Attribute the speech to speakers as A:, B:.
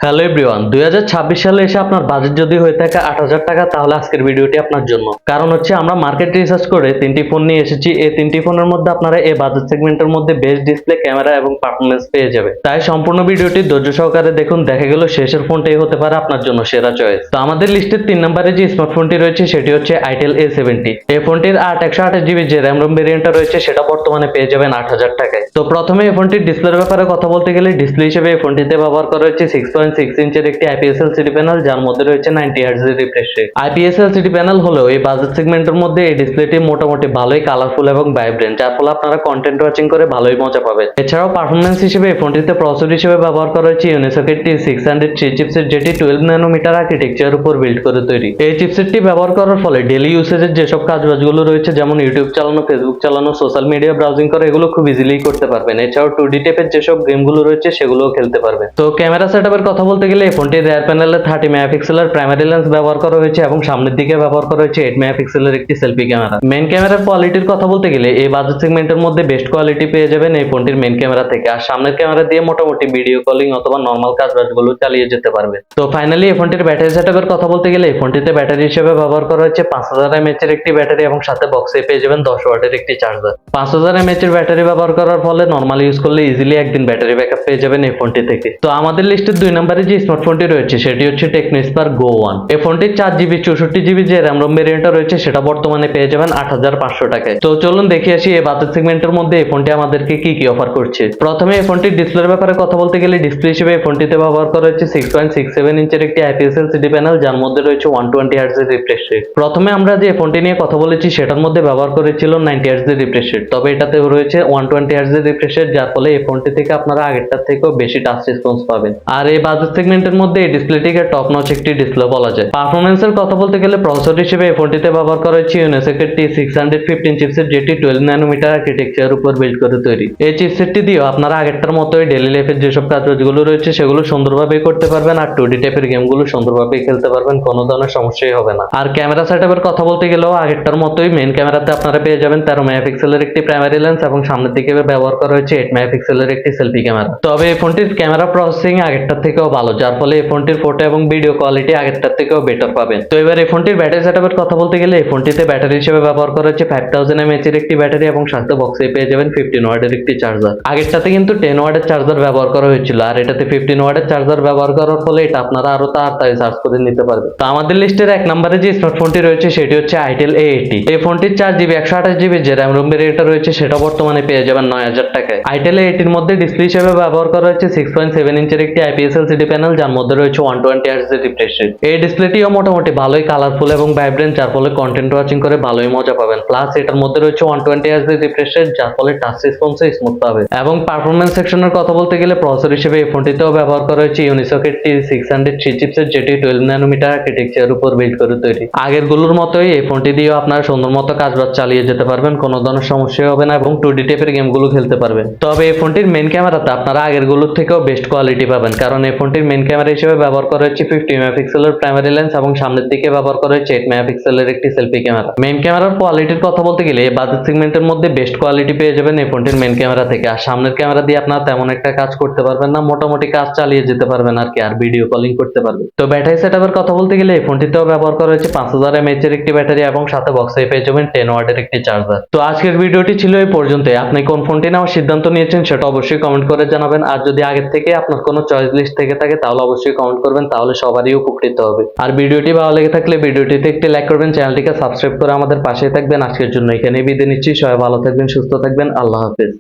A: Hello everyone, 2026 সালে এসে আপনার বাজেট যদি হয়ে থাকে 8,000 টাকা, তাহলে আজকের ভিডিওটি আপনার জন্য। কারণ হচ্ছে আমরা মার্কেট রিসার্চ করে তিনটি ফোন নিয়ে এসেছি। এই তিনটি ফোনের মধ্যে আপনারা এই বাজেট সেগমেন্টের মধ্যে বেস্ট ডিসপ্লে, ক্যামেরা এবং পারফরমেন্স পেয়ে যাবে। তাই সম্পূর্ণ ভিডিওটি ধৈর্য সহকারে দেখুন, দেখা গেল শেষের ফোনটাই হতে পারে আপনার জন্য সেরা চয়েস। তো আমাদের লিস্টের 3 নম্বরে যে স্মার্টফোনটি রয়েছে সেটি হচ্ছে আইটেল A70। এই ফোনটির 128GB যে র্যাম রোম ভেরিয়েন্টটা রয়েছে সেটা বর্তমানে পেয়ে যাবেন 8,000 টাকায়। তো প্রথমে এই ফোনটির ডিসপ্লের ব্যাপারে কথা বলতে গেলে, ডিসপ্লে হিসেবে এই ফোনটিতে ব্যবহার করা হয়েছে 6.6 ইঞ্চের একটি IPS LCD প্যানেল, যার মধ্যে রয়েছে 90 Hz এর refresh rate. IPS LCD panel হলেও এই বাজেট সেগমেন্টের মধ্যে এই ডিসপ্লেটি মোটামুটি ভালোই কালারফুল এবং ভাইব্রেন্ট, যার ফলে আপনারা কন্টেন্ট ওয়াচিং করে ভালোই মজা পাবেন। এছাড়াও পারফরমেন্স হিসেবে এই ফোনটিতে প্রসেসর হিসেবে ব্যবহার করা হয়েছে ইউনিসকেট T603 চিপসেট, যেটি 12 ন্যানোমিটার আর্কিটেকচার উপর বিল্ড করে তৈরি। এই চিপসেটটি ব্যবহার করার ফলে ডেইলি ইউসেজের যেসব কাজবাজগুলো রয়েছে, যেমন ইউটিউব চালানো, ফেসবুক চালানো, সোশ্যাল মিডিয়া ব্রাউজিং করা, এগুলো খুব ইজিলি করতে পারবেন। এছাড়াও 2D টাইপের যেসব গেমগুলো রয়েছে সেগুলোও খেলতে পারবেন। তো ক্যামেরা সেটআপের কথা বলতে গেলে, এই ফোনটির রিয়ার প্যানেলে 30 মেগাপিক্সেলের প্রাইমারি লেন্স ব্যবহার করা হয়েছে এবং সামনের দিকে ব্যবহার করা হয়েছে 8 মেগাপিক্সেলের একটি সেলফি ক্যামেরা। মেইন ক্যামেরার কোয়ালিটির কথা বলতে গেলে, এই বাজেট সেগমেন্টের মধ্যে বেস্ট কোয়ালিটি পেয়ে যাবেন এই ফোনটির মেইন ক্যামেরা থেকে। আর সামনের ক্যামেরা দিয়ে মোটামুটি ভিডিও কলিং অথবা নরমাল কাজবাজগুলো চালিয়ে যেতে পারবে। তো ফাইনালি এই ফোনটির ব্যাটারি সেটআপের কথা বলতে গেলে, এই ফোনটিতে ব্যাটারি হিসেবে ব্যবহার করা হয়েছে 5000 mAh এর একটি ব্যাটারি এবং সাথে বক্সে পেয়ে যাবেন 10 ওয়াটের একটি চার্জার। 5000 mAh এর ব্যাটারি ব্যবহার করার ফলে নরমাল ইউজ করলে ইজিলি একদিন ব্যাটারি ব্যাকআপ পেয়ে যাবেন এই ফোনটি থেকে। তো আমাদের লিস্টের 2 নম্বরে যে স্মার্টফোনটি রয়েছে সেটি হচ্ছে টেকনো স্পার্ক Go 1। এই ফোনটির 4GB 64GB যে র্যাম রোম ভেরিয়েন্টটা রয়েছে সেটা বর্তমানে পেয়ে যাবেন 8500 টাকায়। তো চলুন দেখে আসি এই বাজেট সেগমেন্টের মধ্যে এই ফোনটি আমাদেরকে কি কি অফার করছে। প্রথমে এই ফোনটির ডিসপ্লের ব্যাপারে কথা বলতে গেলে, ডিসপ্লে হিসেবে এই ফোনটিতে ব্যবহার করা হয়েছে 6.67 ইঞ্চের একটি IPS LCD প্যানেল, যার মধ্যে রয়েছে 120 Hz এর রিফ্রেশ রেট। প্রথমে আমরা যে ফোনটি নিয়ে কথা বলেছি সেটার মধ্যে ব্যবহার করেছিল 90 Hz এর রিফ্রেশ রেট, তবে এটাতে রয়েছে 120 Hz এর রিফ্রেশ রেট, যার ফলে এই ফোনটি থেকে আপনারা আগেরটার থেকেও বেশি টাচ রেসপন্স পাবেন। আর এই বাজেট সেগমেন্টের মধ্যে এই ডিসপ্লেটিকে টপ নচ একটি ডিসপ্লে বলা যায়। পারফরমেন্সের কথা বলতে গেলে, প্রসেসর হিসেবে এই ফোনটিতে ব্যবহার করা হয়েছে ইউনিসকেট T615 চিপসেট, যেটি 12 ন্যানোমিটার আর্কিটেকচার উপর বিল্ড করে তৈরি। এই চিপসেটটি দিয়েও আপনারা আগেরটার মতোই ডেইলি লাইফের যেসব কাজগুলো রয়েছে সেগুলো সুন্দরভাবে করতে পারবেন, আর 2D টাইপের গেমগুলো সুন্দরভাবে খেলতে পারবেন, কোনো ধরনের সমস্যাই হবে না। আর ক্যামেরা সেটআপের কথা বলতে গেলেও আগেরটার মতোই মেইন ক্যামেরাতে আপনারা পেয়ে যাবেন 13 মেগাপিক্সেলের একটি প্রাইমারি লেন্স এবং সামনের দিকে ব্যবহার করা হয়েছে 8 মেগাপিক্সেলের একটি সেলফি ক্যামেরা। তবে এই ফোনটির ক্যামেরা প্রসেসিং আগেরটার থেকেও ভালো, যার ফলে এই ফোনটির ফটো এবং ভিডিও কোয়ালিটি আগেরটার থেকেও বেটার পাবেন। তো এবার এই ফোনটির ব্যাটারি সেটআপের কথা বলতে গেলে, এই ফোনটিতে ব্যাটারি হিসেবে ব্যবহার করা হচ্ছে 5000 mAh এর একটি ব্যাটারি এবং সাথে বক্সে পেয়ে যাবেন 15 ওয়াটের একটি চার্জার। আগেরটাতে কিন্তু 10 ওয়াটের চার্জার ব্যবহার করা হয়েছিল, আর এটাতে 15 ওয়াটের চার্জার ব্যবহার করার ফলে এটা আপনারা আরো তাড়াতাড়ি চার্জ করে নিতে পারবেন। তো আমাদের লিস্টের 1 নম্বরে যে স্মার্টফোনটি রয়েছে সেটি হচ্ছে আইটেল A80। এই ফোনটির 4GB 128GB যে র্যাম রোম ভেরিয়েন্টটা রয়েছে সেটা বর্তমানে পেয়ে যাবেন 9000 টাকায়। আইটেল A80 এর মধ্যে ডিসপ্লে হিসেবে ব্যবহার করা হয়েছে 6.7 ইঞ্চের একটি IPS LCD প্যানেল, যার মধ্যে রয়েছে 120 Hz এর রিফ্রেশ রেট। এই ডিসপ্লেটিও মোটামুটি ভালোই কালারফুল এবং ভাইব্রেন্ট, যার ফলে কন্টেন্ট ওয়াচিং করে ভালোই মজা পাবেন। প্লাস এটার মধ্যে রয়েছে 120 Hz এর রিফ্রেশ রেট, যার ফলে টাচ রেসপন্সও স্মুথ পাবে। এবং পারফরমেন্স সেকশনের কথা বলতে গেলে, প্রসেসর হিসেবে এই ফোনটিতেও ব্যবহার করা হয়েছে ইউনিসকেট T603 চিপসেট, যেটি 12 ন্যানোমিটার আর্কিটেকচার উপর বিল্ড করে তৈরি। আগের গুলোর মতোই এই ফোনটি দিয়েও আপনারা সুন্দর মতো কাজবাজ চালিয়ে যেতে পারবেন, কোনো ধরনের সমস্যা হবে না এবং 2D টাইপের গেমগুলো খেলতে পারবেন। তবে এই ফোনটির মেইন ক্যামেরাতে আপনারা আগের গুলোর থেকেও বেস্ট কোয়ালিটি পাবেন, কারণ এই ফোনটির মেইন ক্যামেরা হিসেবে ব্যবহার করা হয়েছে 50 মেগাপিক্সেলের প্রাইমারি লেন্স এবং সামনের দিকে ব্যবহার করা হয়েছে 8 মেগাপিক্সেলের একটি সেলফি ক্যামেরা। মেইন ক্যামেরার কোয়ালিটির কথা বলতে গেলে, এই বাজেট সেগমেন্টের মধ্যে বেস্ট কোয়ালিটি পেয়ে যাবেন এই ফোনটির মেইন ক্যামেরা থেকে। আর সামনের ক্যামেরা দিয়ে আপনারা তেমন একটা কাজ করতে পারবেন না, মোটামুটি কাজ চালিয়ে যেতে পারবেন আর কি, আর ভিডিও কলিং করতে পারবেন। তো ব্যাটারি সেটআপের কথা বলতে গেলে, এই ফোনটিতেও ব্যবহার করা হয়েছে 5000 mAh এর একটি ব্যাটারি এবং সাথে বক্সে পেয়ে যাবেন 10 ওয়াটের একটি চার্জার। তো আজকের ভিডিওটি ছিল এই পর্যন্তই। আপনি কোন ফোনটি নেওয়ার সিদ্ধান্ত নিয়েছেন সেটা অবশ্যই কমেন্ট করে জানাবেন। আর যদি আগের থেকে আপনার কোনো চয়েস লিস্ট থেকে থাকে তাহলে অবশ্যই কমেন্ট করবেন, তাহলে সবারই উপকৃত হবে। আর ভিডিওটি ভালো লেগে থাকলে ভিডিওটিতে একটি লাইক করবেন, চ্যানেলটিকে সাবস্ক্রাইব করে আমাদের পাশে থাকবেন। আজকের জন্য এখানেই বিদায় নিচ্ছি। সবাই ভালো থাকবেন, সুস্থ থাকবেন। আল্লাহ হাফেজ।